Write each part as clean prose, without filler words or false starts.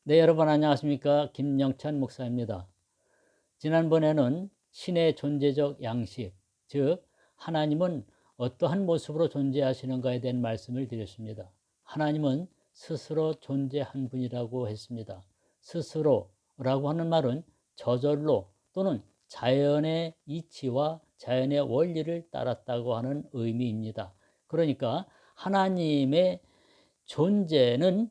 네, 여러분 안녕하십니까? 김영찬 목사입니다. 지난번에는 신의 존재적 양식, 즉 하나님은 어떠한 모습으로 존재하시는가에 대한 말씀을 드렸습니다. 하나님은 스스로 존재한 분이라고 했습니다. 스스로라고 하는 말은 저절로 또는 자연의 이치와 자연의 원리를 따랐다고 하는 의미입니다. 그러니까 하나님의 존재는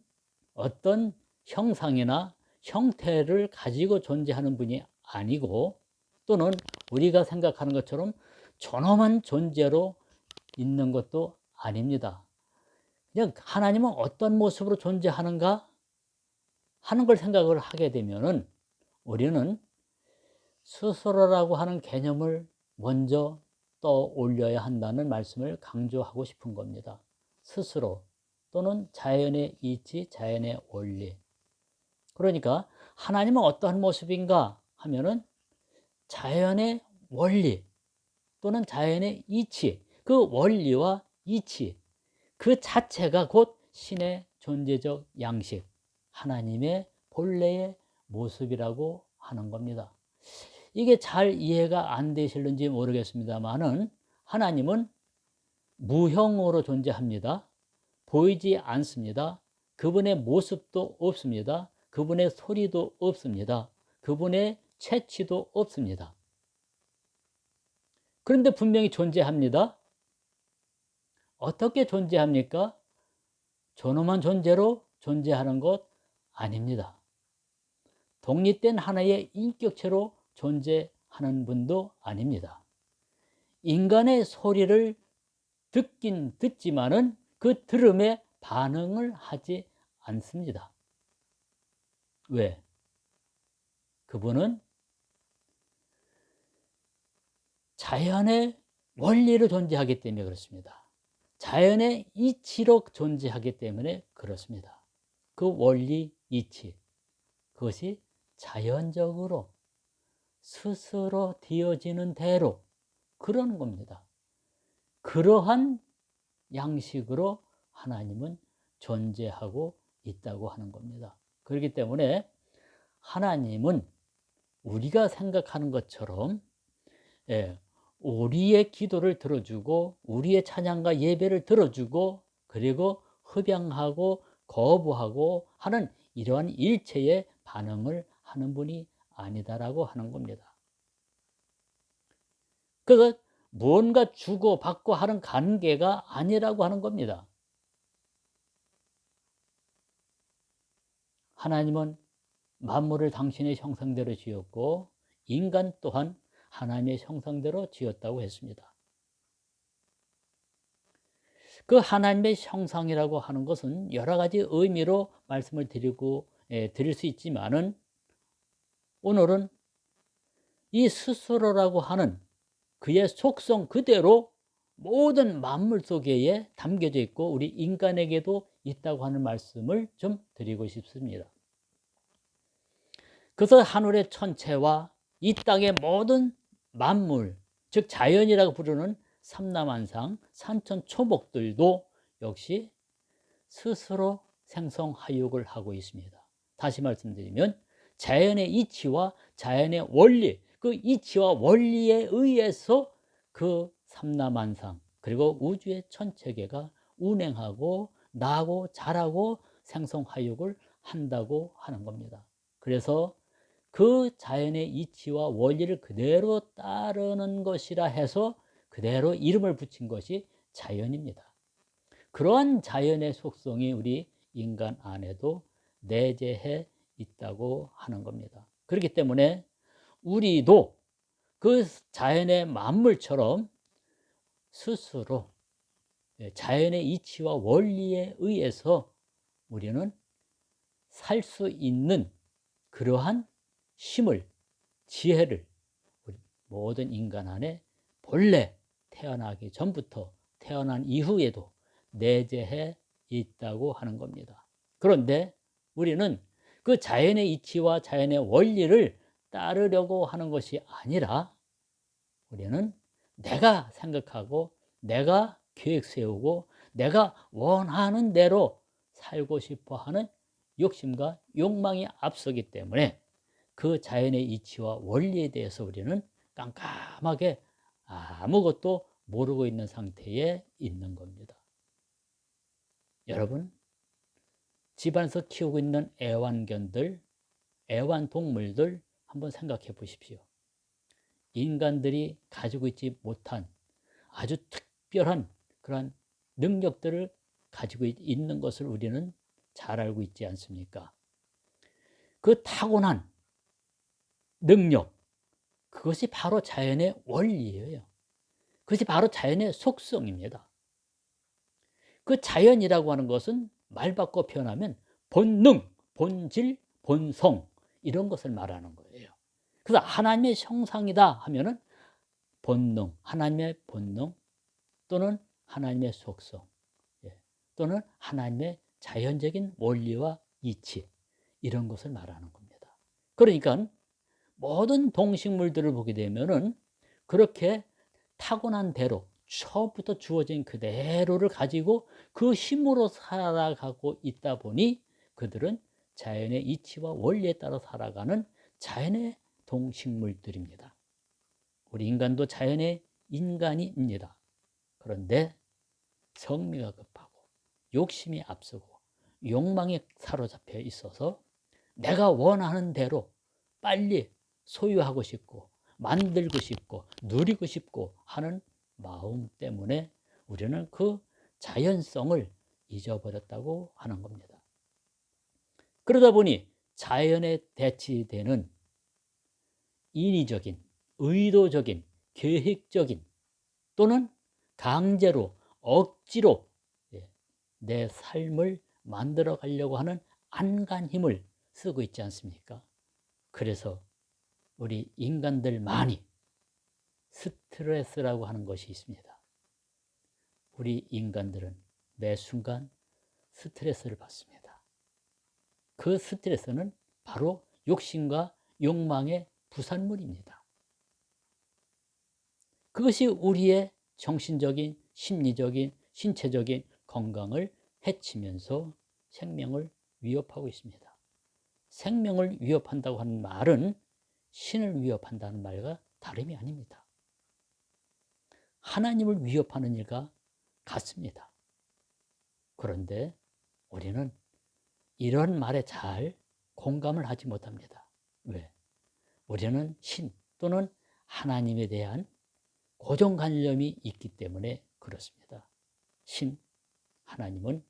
어떤 형상이나 형태를 가지고 존재하는 분이 아니고, 또는 우리가 생각하는 것처럼 존엄한 존재로 있는 것도 아닙니다. 그냥 하나님은 어떤 모습으로 존재하는가 하는 걸 생각을 하게 되면은 우리는 스스로라고 하는 개념을 먼저 떠올려야 한다는 말씀을 강조하고 싶은 겁니다. 스스로 또는 자연의 이치, 자연의 원리. 그러니까 하나님은 어떠한 모습인가 하면은 자연의 원리 또는 자연의 이치, 그 원리와 이치 그 자체가 곧 신의 존재적 양식, 하나님의 본래의 모습이라고 하는 겁니다. 이게 잘 이해가 안 되실는지 모르겠습니다만은 하나님은 무형으로 존재합니다. 보이지 않습니다. 그분의 모습도 없습니다. 그분의 소리도 없습니다. 그분의 체취도 없습니다. 그런데 분명히 존재합니다. 어떻게 존재합니까? 존엄한 존재로 존재하는 것 아닙니다. 독립된 하나의 인격체로 존재하는 분도 아닙니다. 인간의 소리를 듣긴 듣지만은 그 들음에 반응을 하지 않습니다. 왜? 그분은 자연의 원리로 존재하기 때문에 그렇습니다. 자연의 이치로 존재하기 때문에 그렇습니다. 그 원리, 이치, 그것이 자연적으로 스스로 되어지는 대로 그러는 겁니다. 그러한 양식으로 하나님은 존재하고 있다고 하는 겁니다. 그렇기 때문에 하나님은 우리가 생각하는 것처럼 우리의 기도를 들어주고 우리의 찬양과 예배를 들어주고 그리고 흡양하고 거부하고 하는 이러한 일체의 반응을 하는 분이 아니다라고 하는 겁니다. 그래서 뭔가 주고받고 하는 관계가 아니라고 하는 겁니다. 하나님은 만물을 당신의 형상대로 지었고 인간 또한 하나님의 형상대로 지었다고 했습니다. 그 하나님의 형상이라고 하는 것은 여러 가지 의미로 말씀을 드릴 수 있지만은 오늘은 이 스스로라고 하는 그의 속성 그대로 모든 만물 속에 담겨져 있고 우리 인간에게도 있다고 하는 말씀을 좀 드리고 싶습니다. 그래서 하늘의 천체와 이 땅의 모든 만물, 즉 자연이라고 부르는 삼라만상, 산천초목들도 역시 스스로 생성하육을 하고 있습니다. 다시 말씀드리면 자연의 이치와 자연의 원리, 그 이치와 원리에 의해서 그 삼라만상 그리고 우주의 천체계가 운행하고 나고 자라고 생성하육을 한다고 하는 겁니다. 그래서 그 자연의 이치와 원리를 그대로 따르는 것이라 해서 그대로 이름을 붙인 것이 자연입니다. 그러한 자연의 속성이 우리 인간 안에도 내재해 있다고 하는 겁니다. 그렇기 때문에 우리도 그 자연의 만물처럼 스스로 자연의 이치와 원리에 의해서 우리는 살 수 있는 그러한 힘을, 지혜를 우리 모든 인간 안에 본래 태어나기 전부터 태어난 이후에도 내재해 있다고 하는 겁니다. 그런데 우리는 그 자연의 이치와 자연의 원리를 따르려고 하는 것이 아니라 우리는 내가 생각하고 내가 계획 세우고 내가 원하는 대로 살고 싶어 하는 욕심과 욕망이 앞서기 때문에 그 자연의 이치와 원리에 대해서 우리는 깜깜하게 아무것도 모르고 있는 상태에 있는 겁니다. 여러분, 집안에서 키우고 있는 애완견들, 애완동물들 한번 생각해 보십시오. 인간들이 가지고 있지 못한 아주 특별한 그러한 능력들을 가지고 있는 것을 우리는 잘 알고 있지 않습니까? 그 타고난 능력, 그것이 바로 자연의 원리예요. 그것이 바로 자연의 속성입니다. 그 자연이라고 하는 것은 말 바꿔 표현하면 본능, 본질, 본성 이런 것을 말하는 거예요. 그래서 하나님의 형상이다 하면은 본능, 하나님의 본능 또는 하나님의 속성, 또는 하나님의 자연적인 원리와 이치 이런 것을 말하는 겁니다. 그러니까 모든 동식물들을 보게 되면은 그렇게 타고난 대로 처음부터 주어진 그대로를 가지고 그 힘으로 살아가고 있다 보니 그들은 자연의 이치와 원리에 따라 살아가는 자연의 동식물들입니다. 우리 인간도 자연의 인간입니다. 그런데 성미가 급하고 욕심이 앞서고 욕망에 사로잡혀 있어서 내가 원하는 대로 빨리 소유하고 싶고 만들고 싶고 누리고 싶고 하는 마음 때문에 우리는 그 자연성을 잊어버렸다고 하는 겁니다. 그러다 보니 자연에 대치되는 인위적인, 의도적인, 계획적인 또는 강제로, 억지로 내 삶을 만들어 가려고 하는 안간 힘을 쓰고 있지 않습니까? 그래서 우리 인간들만이 스트레스라고 하는 것이 있습니다. 우리 인간들은 매 순간 스트레스를 받습니다. 그 스트레스는 바로 욕심과 욕망의 부산물입니다. 그것이 우리의 정신적인, 심리적인, 신체적인 건강을 해치면서 생명을 위협하고 있습니다. 생명을 위협한다고 하는 말은 신을 위협한다는 말과 다름이 아닙니다. 하나님을 위협하는 일과 같습니다. 그런데 우리는 이런 말에 잘 공감을 하지 못합니다. 왜? 우리는 신 또는 하나님에 대한 고정관념이 있기 때문에 그렇습니다. 신, 하나님은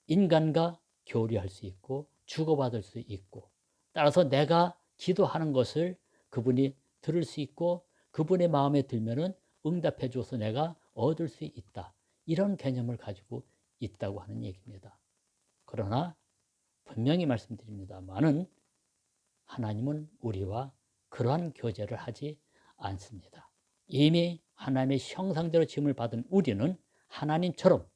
인간과 교류할 수 있고 주고받을 수 있고 따라서 내가 기도하는 것을 그분이 들을 수 있고 그분의 마음에 들면은 응답해 줘서 내가 얻을 수 있다. 이런 개념을 가지고 있다고 하는 얘기입니다. 그러나 분명히 말씀드립니다만은 하나님은 우리와 그러한 교제를 하지 않습니다. 이미 하나님의 형상대로 지음을 받은 우리는 하나님처럼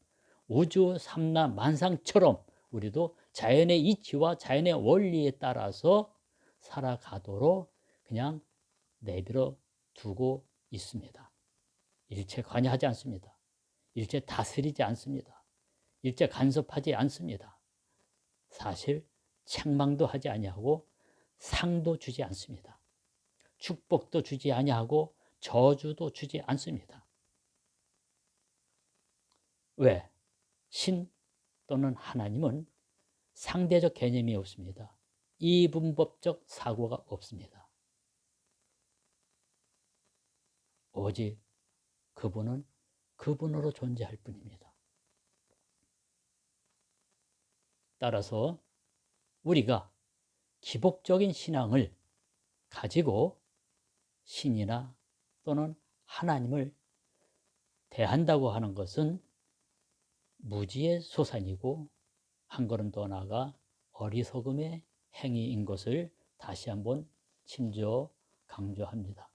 우주 삼라 만상처럼 우리도 자연의 이치와 자연의 원리에 따라서 살아가도록 그냥 내버려 두고 있습니다. 일체 관여하지 않습니다. 일체 다스리지 않습니다. 일체 간섭하지 않습니다. 사실 책망도 하지 아니하고 상도 주지 않습니다. 축복도 주지 아니하고 저주도 주지 않습니다. 왜? 신 또는 하나님은 상대적 개념이 없습니다. 이분법적 사고가 없습니다. 오직 그분은 그분으로 존재할 뿐입니다. 따라서 우리가 기복적인 신앙을 가지고 신이나 또는 하나님을 대한다고 하는 것은 무지의 소산이고 한 걸음 더 나아가 어리석음의 행위인 것을 다시 한번 친조 강조합니다.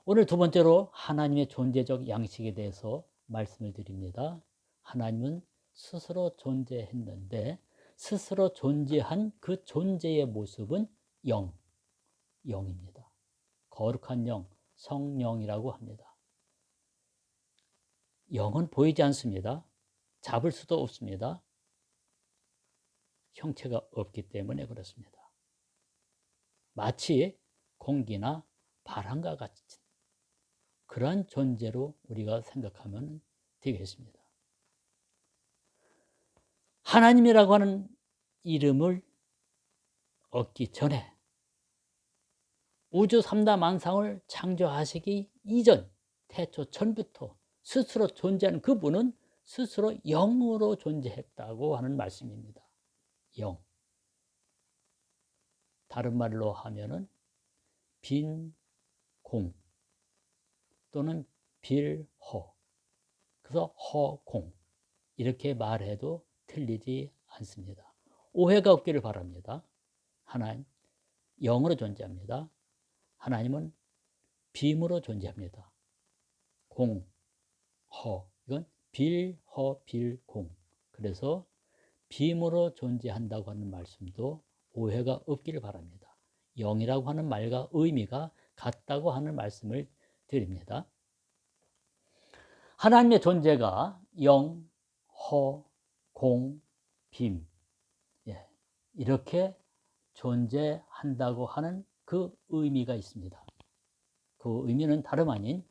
오늘 두 번째로 하나님의 존재적 양식에 대해서 말씀을 드립니다. 하나님은 스스로 존재했는데 스스로 존재한 그 존재의 모습은 영입니다. 거룩한 영, 성령이라고 합니다. 영은 보이지 않습니다. 잡을 수도 없습니다. 형체가 없기 때문에 그렇습니다. 마치 공기나 바람과 같은 그러한 존재로 우리가 생각하면 되겠습니다. 하나님이라고 하는 이름을 얻기 전에 우주 삼다만상을 창조하시기 이전, 태초 전부터 스스로 존재하는 그분은 스스로 영으로 존재했다고 하는 말씀입니다. 영. 다른 말로 하면은 빈 공 또는 빌허, 그래서 허공, 이렇게 말해도 틀리지 않습니다. 오해가 없기를 바랍니다. 하나님 영으로 존재합니다. 하나님은 빔으로 존재합니다. 공, 허, 이건 빌허 빌공. 그래서 빔으로 존재한다고 하는 말씀도 오해가 없기를 바랍니다. 영이라고 하는 말과 의미가 같다고 하는 말씀을 드립니다. 하나님의 존재가 영, 허, 공, 빔, 이렇게 존재한다고 하는 그 의미가 있습니다. 그 의미는 다름 아닌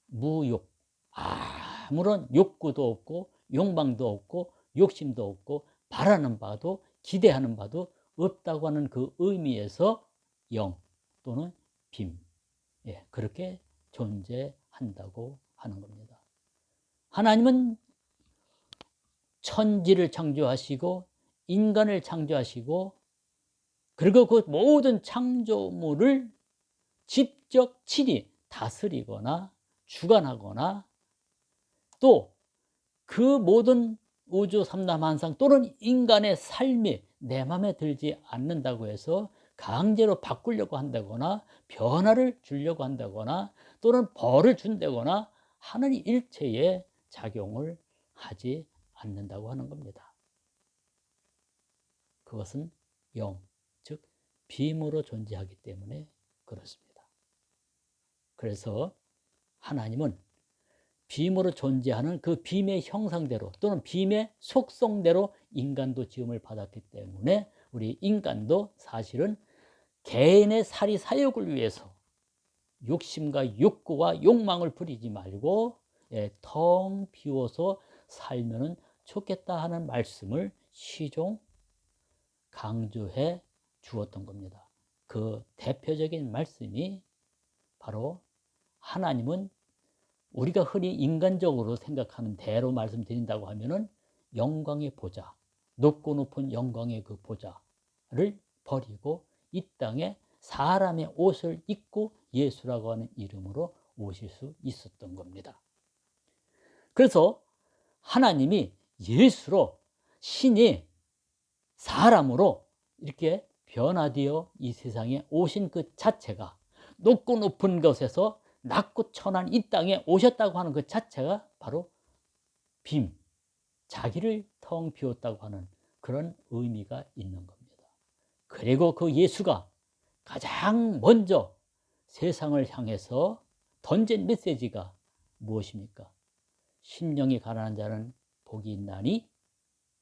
무욕, 아무런 욕구도 없고 욕망도 없고 욕심도 없고 바라는 바도 기대하는 바도 없다고 하는 그 의미에서 영 또는 빔, 그렇게 존재한다고 하는 겁니다. 하나님은 천지를 창조하시고 인간을 창조하시고 그리고 그 모든 창조물을 직접 친히 다스리거나 주관하거나 또 그 모든 우주 삼다만상 또는 인간의 삶이 내 마음에 들지 않는다고 해서 강제로 바꾸려고 한다거나 변화를 주려고 한다거나 또는 벌을 준다거나 하는 일체의 작용을 하지 않는다고 하는 겁니다. 그것은 영, 즉 빔으로 존재하기 때문에 그렇습니다. 그래서 하나님은 빔으로 존재하는 그 빔의 형상대로 또는 빔의 속성대로 인간도 지음을 받았기 때문에 우리 인간도 사실은 개인의 사리 사욕을 위해서 욕심과 욕구와 욕망을 부리지 말고 텅 비워서 살면 좋겠다 하는 말씀을 시종 강조해 주었던 겁니다. 그 대표적인 말씀이 바로 하나님은 우리가 흔히 인간적으로 생각하는 대로 말씀드린다고 하면은 영광의 보좌, 높고 높은 영광의 그 보좌를 버리고 이 땅에 사람의 옷을 입고 예수라고 하는 이름으로 오실 수 있었던 겁니다. 그래서 하나님이 예수로 신이 사람으로 이렇게 변화되어 이 세상에 오신 그 자체가 높고 높은 곳에서 낮고 천한 이 땅에 오셨다고 하는 그 자체가 바로 빔, 자기를 텅 비웠다고 하는 그런 의미가 있는 겁니다. 그리고 그 예수가 가장 먼저 세상을 향해서 던진 메시지가 무엇입니까? 심령이 가난한 자는 복이 있나니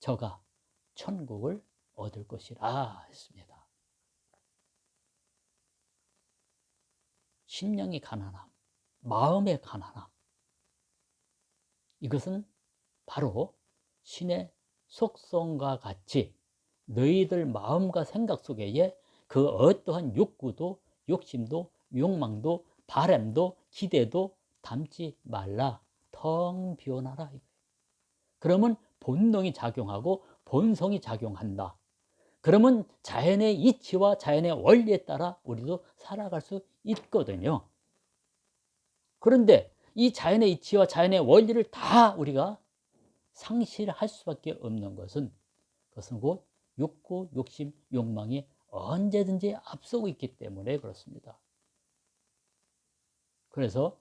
저가 천국을 얻을 것이라 했습니다. 심령이 가난함, 마음의 가난함, 이것은 바로 신의 속성과 같이 너희들 마음과 생각 속에 그 어떠한 욕구도 욕심도 욕망도 바람도 기대도 담지 말라, 텅 비워놔라. 그러면 본능이 작용하고 본성이 작용한다. 그러면 자연의 이치와 자연의 원리에 따라 우리도 살아갈 수 있거든요. 그런데 이 자연의 이치와 자연의 원리를 다 우리가 상실할 수밖에 없는 것은 그것은 곧 욕구, 욕심, 욕망이 언제든지 앞서고 있기 때문에 그렇습니다. 그래서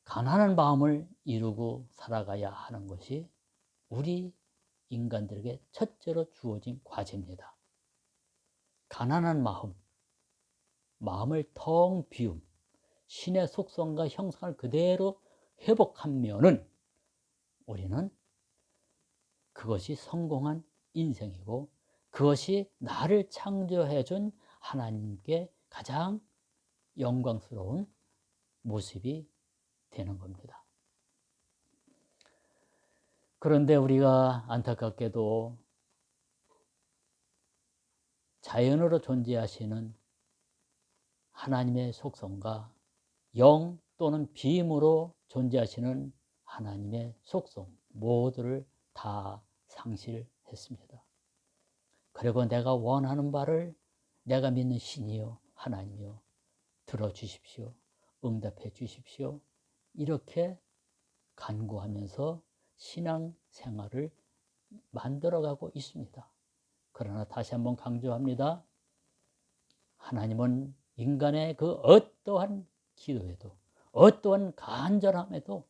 가난한 마음을 이루고 살아가야 하는 것이 우리 인간들에게 첫째로 주어진 과제입니다. 가난한 마음, 마음을 텅 비움, 신의 속성과 형상을 그대로 회복하면은 우리는 그것이 성공한 인생이고 그것이 나를 창조해 준 하나님께 가장 영광스러운 모습이 되는 겁니다. 그런데 우리가 안타깝게도 자연으로 존재하시는 하나님의 속성과 영 또는 비음으로 존재하시는 하나님의 속성 모두를 다 상실했습니다. 그리고 내가 원하는 바를 내가 믿는 신이요 하나님이요 들어주십시오. 응답해 주십시오. 이렇게 간구하면서 신앙생활을 만들어가고 있습니다. 그러나 다시 한번 강조합니다. 하나님은 인간의 그 어떠한 기도에도 어떠한 간절함에도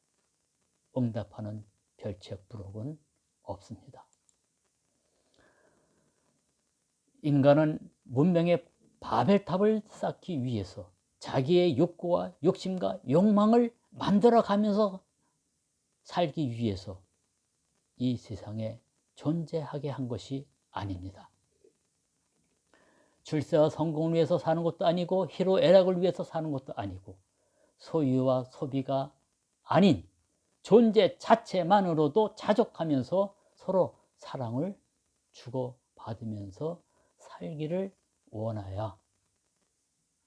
응답하는 별책부록은 없습니다. 인간은 문명의 바벨탑을 쌓기 위해서 자기의 욕구와 욕심과 욕망을 만들어가면서 살기 위해서 이 세상에 존재하게 한 것이 아닙니다. 출세와 성공을 위해서 사는 것도 아니고 희로애락을 위해서 사는 것도 아니고 소유와 소비가 아닌 존재 자체만으로도 자족하면서 서로 사랑을 주고받으면서 살기를 원하여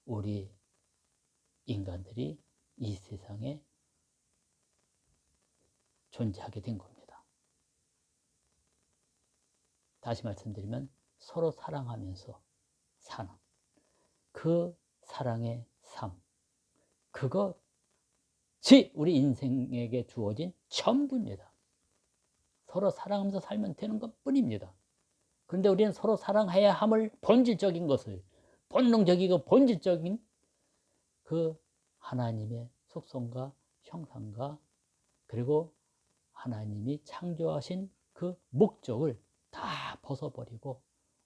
우리 인간들이 이 세상에 존재하게 된 겁니다. 다시 말씀드리면 서로 사랑하면서 사는 그 사랑의 삶, 그것이 우리 인생에게 주어진 전부입니다. 서로 사랑하면서 살면 되는 것뿐입니다. 그런데 우리는 서로 사랑해야 함을 본질적인 것을 본능적이고 본질적인 그 하나님의 속성과 형상과 그리고 하나님이 창조하신 그 목적을 다 벗어버리고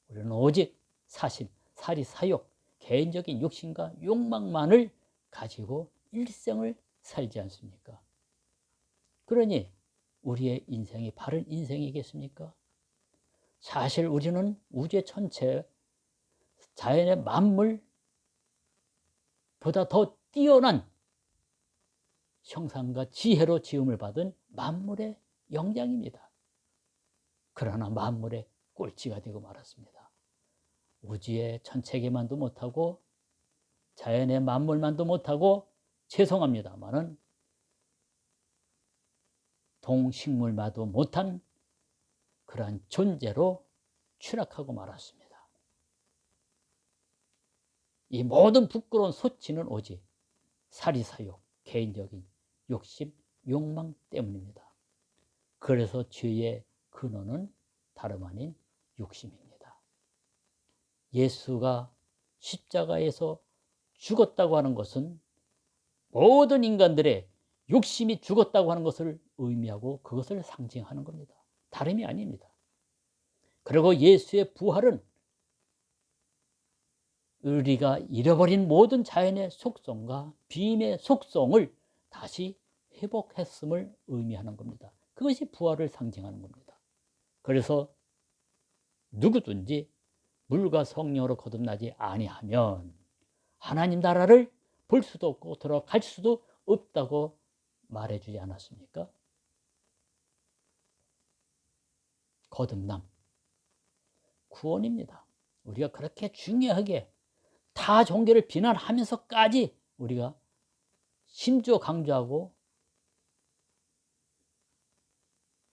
우리는 오직 사심, 사리, 사욕, 개인적인 욕심과 욕망만을 가지고 일생을 살지 않습니까? 그러니 우리의 인생이 바른 인생이겠습니까? 사실 우리는 우주의 전체 자연의 만물보다 더 뛰어난 형상과 지혜로 지음을 받은 만물의 영장입니다. 그러나 만물의 꼴찌가 되고 말았습니다. 우주의 천체계만도 못하고 자연의 만물만도 못하고 죄송합니다마는 동식물마도 못한 그러한 존재로 추락하고 말았습니다. 이 모든 부끄러운 소치는 오직 사리사욕, 개인적인 욕심, 욕망 때문입니다. 그래서 죄의 근원은 다름 아닌 욕심입니다. 예수가 십자가에서 죽었다고 하는 것은 모든 인간들의 욕심이 죽었다고 하는 것을 의미하고 그것을 상징하는 겁니다. 다름이 아닙니다. 그리고 예수의 부활은 우리가 잃어버린 모든 자연의 속성과 비임의 속성을 다시 회복했음을 의미하는 겁니다. 그것이 부활을 상징하는 겁니다. 그래서 누구든지 물과 성령으로 거듭나지 아니하면 하나님 나라를 볼 수도 없고 들어갈 수도 없다고 말해주지 않았습니까? 거듭남, 구원입니다. 우리가 그렇게 중요하게 타 종교를 비난하면서까지 우리가 심지어 강조하고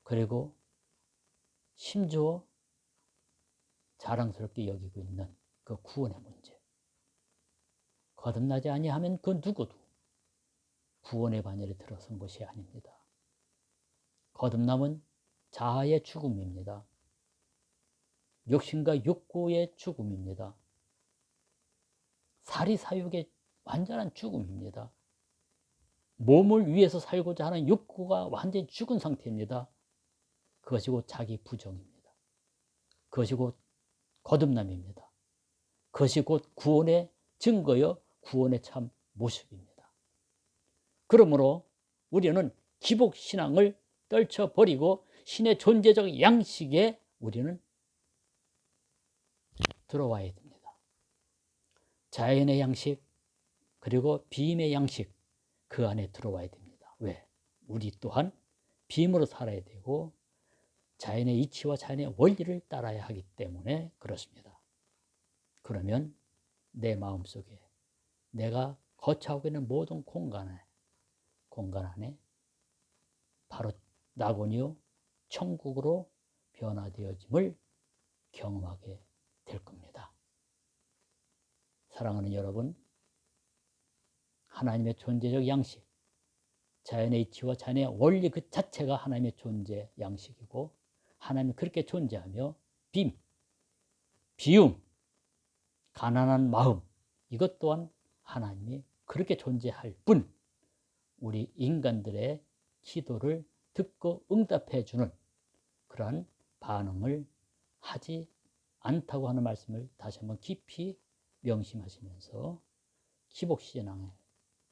그리고 심지어 자랑스럽게 여기고 있는 그 구원의 문제. 거듭나지 아니하면 그 누구도 구원의 반열에 들어선 것이 아닙니다. 거듭남은 자아의 죽음입니다. 욕심과 욕구의 죽음입니다. 사리사욕의 완전한 죽음입니다. 몸을 위해서 살고자 하는 욕구가 완전히 죽은 상태입니다. 그것이 곧 자기 부정입니다. 그것이 곧 거듭남입니다. 그것이 곧 구원의 증거여 구원의 참 모습입니다. 그러므로 우리는 기복신앙을 떨쳐버리고 신의 존재적 양식에 우리는 들어와야 됩니다. 자연의 양식 그리고 비임의 양식 그 안에 들어와야 됩니다. 왜? 우리 또한 비임으로 살아야 되고 자연의 이치와 자연의 원리를 따라야 하기 때문에 그렇습니다. 그러면 내 마음속에 내가 거처하고 있는 모든 공간 안에 바로 낙원이요 천국으로 변화되어짐을 경험하게 될 겁니다. 사랑하는 여러분, 하나님의 존재적 양식, 자연의 이치와 자연의 원리 그 자체가 하나님의 존재 양식이고 하나님이 그렇게 존재하며 비움, 가난한 마음 이것 또한 하나님이 그렇게 존재할 뿐 우리 인간들의 기도를 듣고 응답해 주는 그러한 반응을 하지 않다고 하는 말씀을 다시 한번 깊이 명심하시면서 기복신앙의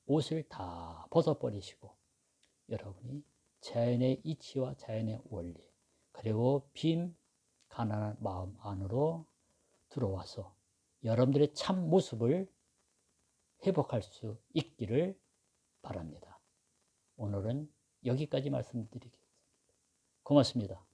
옷을 다 벗어버리시고 여러분이 자연의 이치와 자연의 원리 그리고 빈 가난한 마음 안으로 들어와서 여러분들의 참 모습을 회복할 수 있기를 바랍니다. 오늘은 여기까지 말씀드리겠습니다. 고맙습니다.